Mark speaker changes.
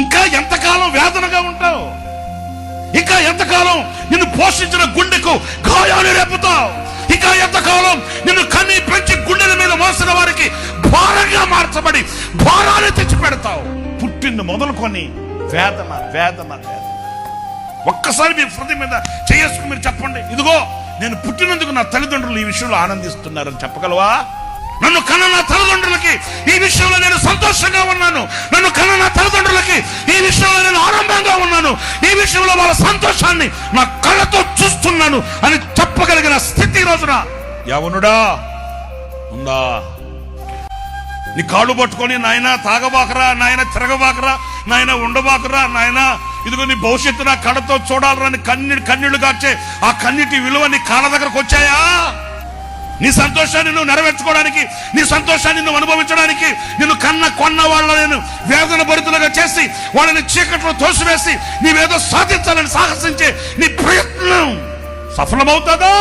Speaker 1: ఇంకా ఎంతకాలం వేదనగా ఉంటావు? ఇంకా ఎంతకాలం నిన్ను పోషించిన గుండెకు గాయాలు రేపుతావు? ఇంకా ఎంతకాలం నిన్ను కన్ని పెంచి గుండెల మీద మోసిన వారికి భారంగా మార్చబడి భారాలు తెచ్చి పెడతావు? పుట్టింది మొదలుకొని వేదన వేదన వేదన. ఒక్కసారి మీ హృదయం మీద చేసుకుని మీరు చెప్పండి, ఇదిగో నేను పుట్టినందుకు నా తల్లిదండ్రులు ఈ విషయంలో ఆనందిస్తున్నారని చెప్పగలవా? నన్ను కన్న నా తల్లిదండ్రులకి ఈ విషయంలో నేను సంతోషంగా ఉన్నాను, నన్ను కన్న నా తల్లిదండ్రులకి ఈ విషయంలో నేను ఆనందంగా ఉన్నాను, ఈ విషయంలో వాళ్ళ సంతోషాన్ని నా కళ్ళతో చూస్తున్నాను అని చెప్పగలిగిన స్థితి ఈ రోజున యవనుడా ఉందా? నీ కాళ్ళు పట్టుకొని నాయన తాగబాకరా, నాయన తిరగబాకరా, నాయన ఉండబాకరా, నాయన ఇదిగో నీ భవిష్యత్తు నా కళ్ళతో చూడాలరా అని కన్నీళ్లు కార్చే ఆ కన్నీటి విలువ నీ కాళ్ళ దగ్గరకు వచ్చాయా? నీ సంతోషాన్ని నువ్వు నెరవేర్చుకోవడానికి, నీ సంతోషాన్ని నువ్వు అనుభవించడానికి నిన్ను కొన్న వాళ్ళని వేదన భరితులుగా చేసి వాళ్ళని చీకట్లో తోసివేసి నీవేదో సాధించాలని సాహసించే నీ ప్రయత్నం సఫలమవుతుందా?